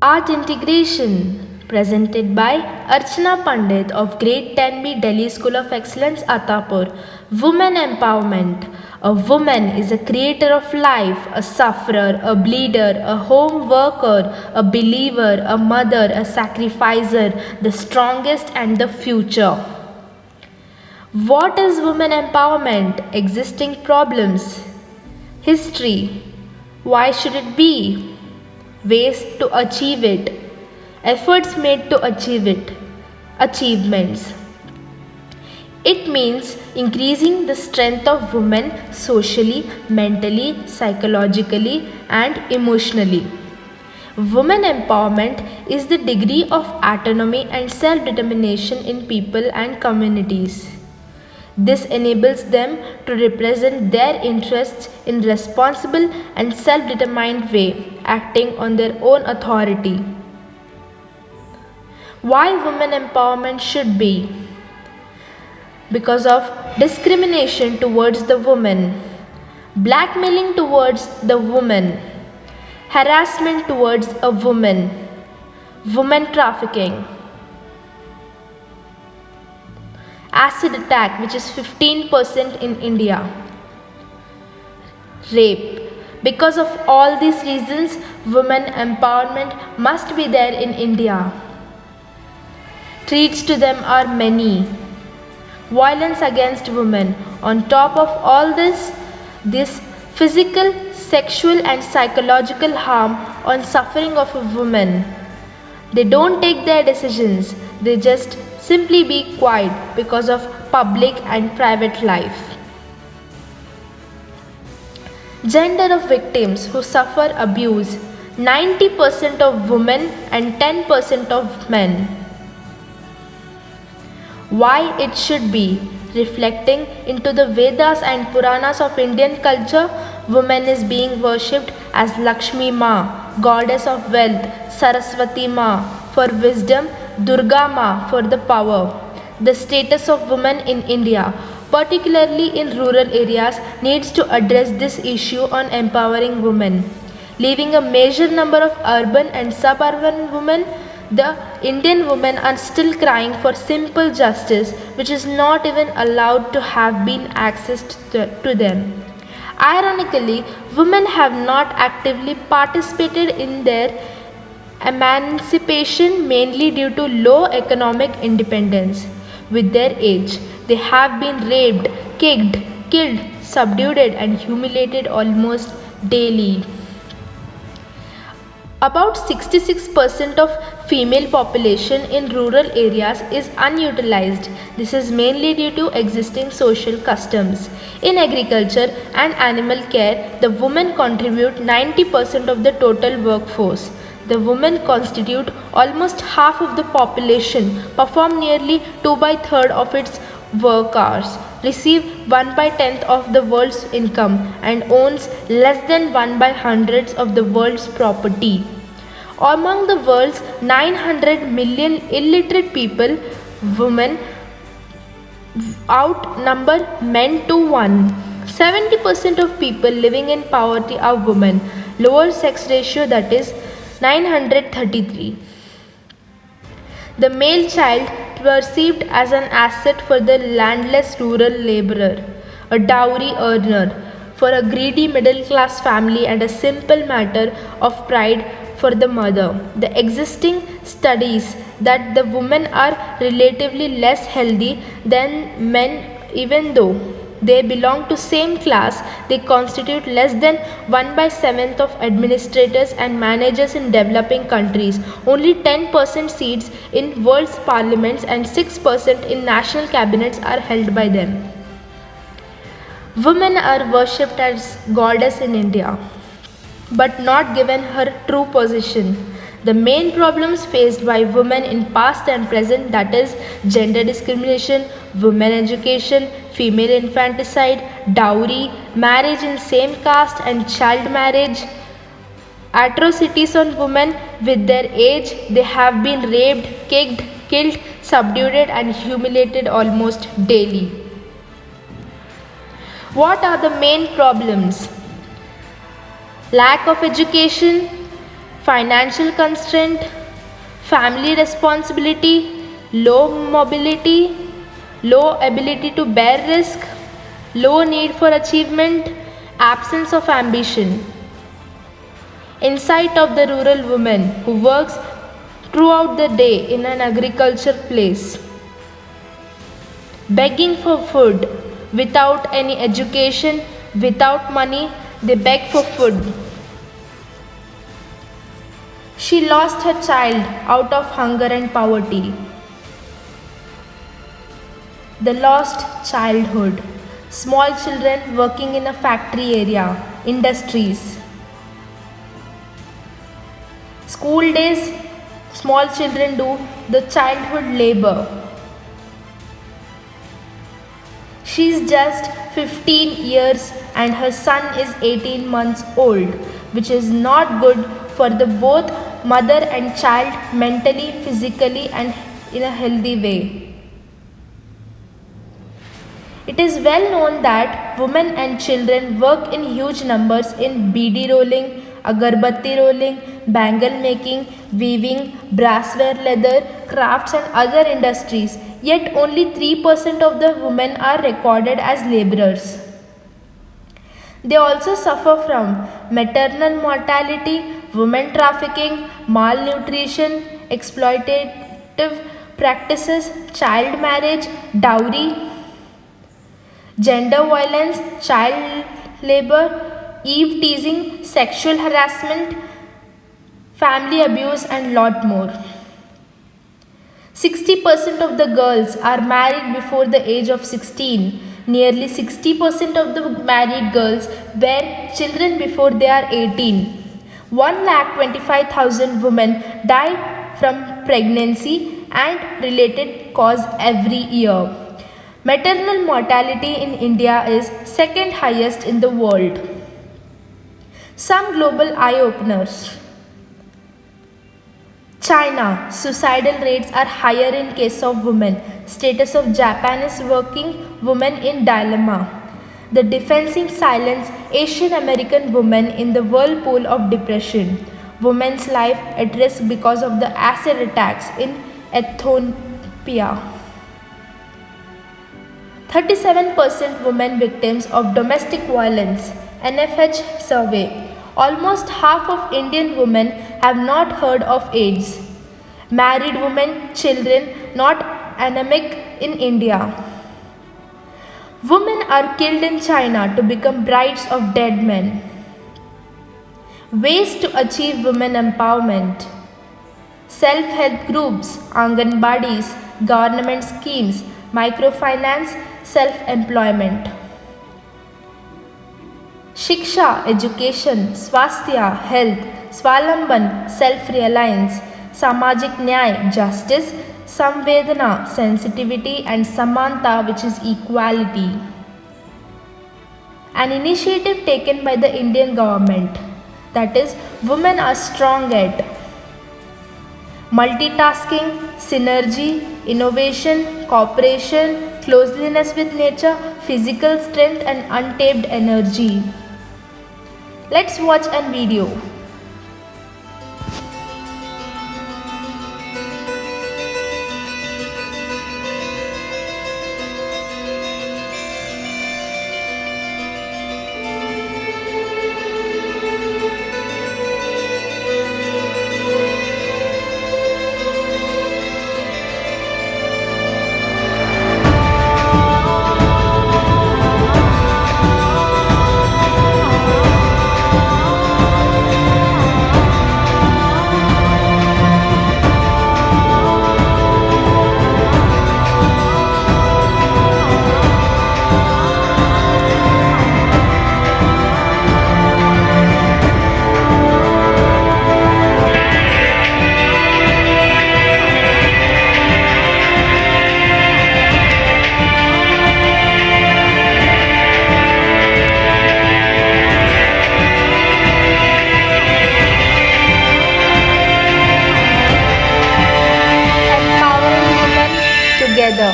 Art Integration, presented by Archana Pandit of Grade 10B Delhi School of Excellence, Attapur. Women Empowerment. A woman is a creator of life, a sufferer, a bleeder, a home worker, a believer, a mother, a sacrificer, the strongest and the future. What is women empowerment? Existing problems. History. Why should it be? Ways to achieve it, efforts made to achieve it, achievements. It means increasing the strength of women socially, mentally, psychologically, and emotionally. Women empowerment is the degree of autonomy and self determination in people and communities. This enables them to represent their interests in responsible and self-determined way, acting on their own authority. Why women empowerment should be? Because of discrimination towards the woman, blackmailing towards the woman, harassment towards a woman, women trafficking, acid attack, which is 15% in India, rape. Because of all these reasons, women empowerment must be there in India. Threats to them are many. Violence against women. On top of all this physical, sexual and psychological harm on suffering of a woman. They don't take their decisions. They just simply be quiet because of public and private life. Gender of victims who suffer abuse: 90% of women and 10% of men. Why it should be? Reflecting into the Vedas and Puranas of Indian culture, woman is being worshipped as Lakshmi Ma, goddess of wealth, Saraswati Ma for wisdom, Durga Ma for the power. The status of women in India, particularly in rural areas, needs to address this issue on empowering women. Leaving a major number of urban and suburban women, the Indian women are still crying for simple justice, which is not even allowed to have been accessed to them. Ironically, women have not actively participated in their emancipation mainly due to low economic independence. With their age, they have been raped, kicked, killed, subdued, and humiliated almost daily. About 66% of female population in rural areas is unutilized. This is mainly due to existing social customs. In agriculture and animal care, the women contribute 90% of the total workforce. The women constitute almost half of the population, perform nearly 2/3 of its work hours, receive 1/10 of the world's income, and owns less than 1/100 of the world's property. Among the world's 900 million illiterate people, women outnumber men to 1. 70% of people living in poverty are women. Lower sex ratio, that is 933. The male child perceived as an asset for the landless rural laborer, a dowry earner for a greedy middle class family, and a simple matter of pride for the mother. The existing studies that the women are relatively less healthy than men, even though they belong to same class, they constitute less than 1/7 of administrators and managers in developing countries. Only 10% seats in world's parliaments and 6% in national cabinets are held by them. Women are worshipped as goddess in India, but not given her true position. The main problems faced by women in past and present, that is gender discrimination, women education, female infanticide, dowry, marriage in same caste and child marriage, atrocities on women. With their age, they have been raped, kicked, killed, subdued and humiliated almost daily. What are the main problems? Lack of education, financial constraint, family responsibility, low mobility, low ability to bear risk, low need for achievement, absence of ambition. Insight of the rural woman who works throughout the day in an agriculture place, begging for food without any education, without money, they beg for food. She lost her child out of hunger and poverty. The lost childhood. Small children working in a factory area, industries. School days, small children do the childhood labor. She is just 15 years and her son is 18 months old, which is not good for the both mother and child mentally, physically and in a healthy way. It is well known that women and children work in huge numbers in beedi rolling, agarbatti rolling, bangle making, weaving, brassware, leather, crafts and other industries. Yet only 3% of the women are recorded as laborers. They also suffer from maternal mortality, women trafficking, malnutrition, exploitative practices, child marriage, dowry, gender violence, child labor, eve teasing, sexual harassment, family abuse and lot more. 60% of the girls are married before the age of 16. Nearly 60% of the married girls bear children before they are 18. 1,25,000 women die from pregnancy and related cause every year. Maternal mortality in India is second highest in the world. Some global eye-openers. China, suicidal rates are higher in case of women. Status of Japan is working women in dilemma. The defending silence Asian American women in the whirlpool of depression. Women's life at risk because of the acid attacks in Ethiopia. 37% women victims of domestic violence. NFH survey. Almost half of Indian women have not heard of AIDS. Married women, children not anemic in India. Women are killed in China to become brides of dead men. Ways to achieve women empowerment. Self-help groups, Anganwadis, government schemes, microfinance, self-employment. Shiksha, education, swasthya, health, swalamban, self-reliance, samajik nyay, justice, samvedana, sensitivity and samanta, which is equality. An initiative taken by the Indian government, that is, women are strong at multitasking, synergy, innovation, cooperation, closeness with nature, physical strength and untapped energy. Let's watch a video. Together.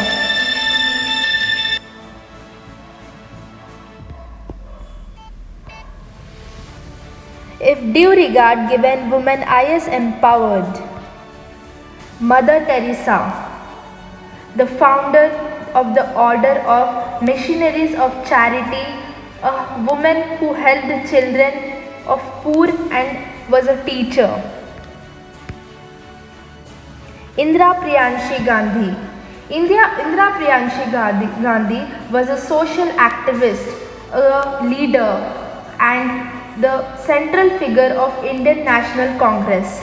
If due regard given women is empowered. Mother Teresa, the founder of the Order of Missionaries of Charity, a woman who helped children of poor and was a teacher. Indira Priyanshi Gandhi. Indira Priyanshi Gandhi was a social activist, a leader, and the central figure of Indian National Congress.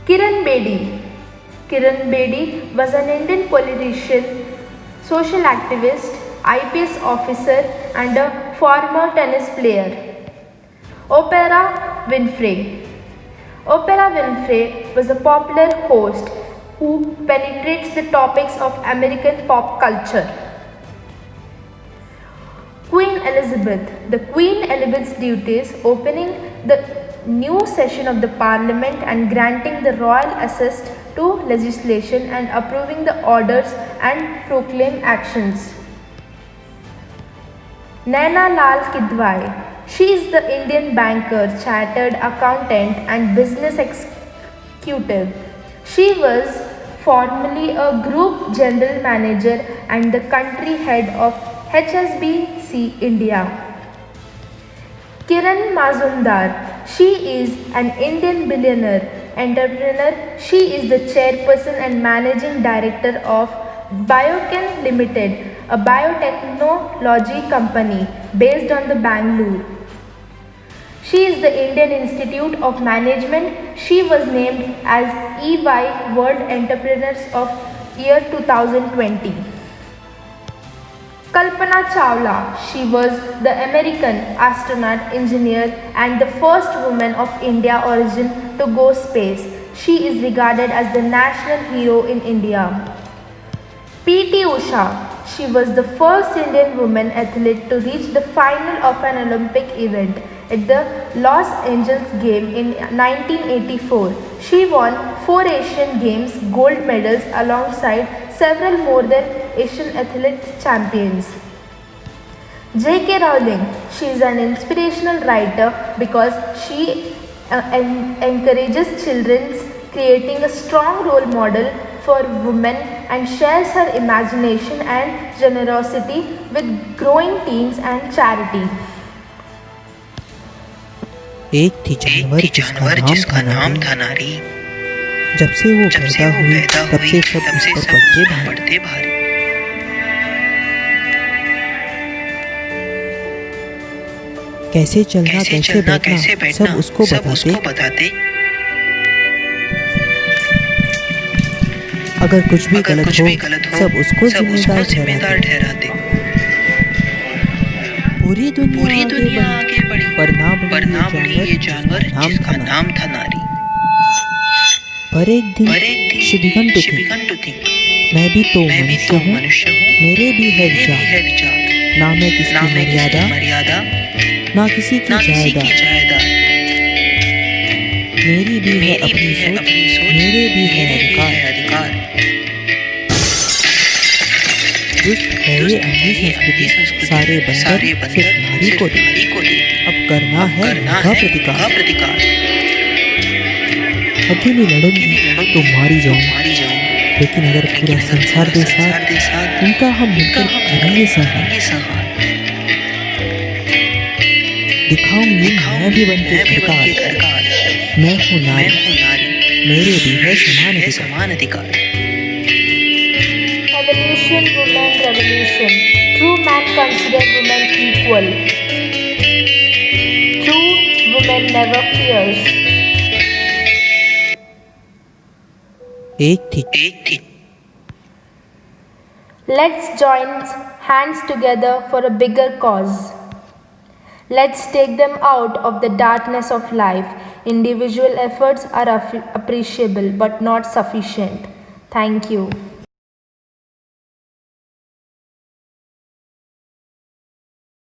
Kiran Bedi. Kiran Bedi was an Indian politician, social activist, IPS officer, and a former tennis player. Oprah Winfrey. Oprah Winfrey was a popular host who penetrates the topics of American pop culture. Queen Elizabeth. The Queen Elizabeth's duties opening the new session of the Parliament and granting the royal assent to legislation and approving the orders and proclaim actions. Naina Lal Kidwai. She is the Indian banker, chartered accountant and business executive. She was formerly a group general manager and the country head of HSBC India. Kiran Mazumdar. She is an Indian billionaire entrepreneur. She is the chairperson and managing director of Biochem Limited, a biotechnology company based on the Bangalore. She is the Indian Institute of Management. She was named as EY World Entrepreneurs of Year 2020. Kalpana Chawla. She was the American astronaut engineer and the first woman of India origin to go space. She is regarded as the national hero in India. P.T. Usha. She was the first Indian woman athlete to reach the final of an Olympic event at the Los Angeles Games in 1984. She won 4 Asian Games gold medals alongside several more than Asian athlete champions. J.K. Rowling. She is an inspirational writer because she encourages children, creating a strong role model for women and shares her imagination and generosity with growing teens and charity. एक थी जानवर जिसका नाम था नारी। जब से वो पैदा हुई तब से सब उस पर पड़ते भारी। कैसे चलना कैसे बैठना सब उसको बताते। अगर कुछ भी गलत हो सब उसको जिम्मेदार ठहराते। पूरी दुनिया आगे बढ़ी पर ना बढ़ी ये जानवर जिसका नाम था नारी। पर एक दिन she began to think, मैं भी तो मनुष्य हूँ, मेरे भी है विचार। ना मैं किसकी मर्यादा, ना किसी की जायदाद। मेरी भी है अपनी सोच, मेरे भी है अधिकार। दुष्ट है ये अंधी संस्कृति, सारे बंदर सिर्फ नारी को देती। अब करना है उनका प्रतिकार। अकेली लड़ूंगी तो मारी जाऊंगी, लेकिन अगर पूरा संसार दे साथ उनका हम मिलकर करेंगे संहार। दिखाऊंगी मैं भी बनके सरकार, मैं हूँ नारी, मेरे भी है समान अधिकार। Evolution, women revolution. True man consider women equal. True woman never fears. एक थी। Let's join hands together for a bigger cause. Let's take them out of the darkness of life. Individual efforts are appreciable but not sufficient. Thank you.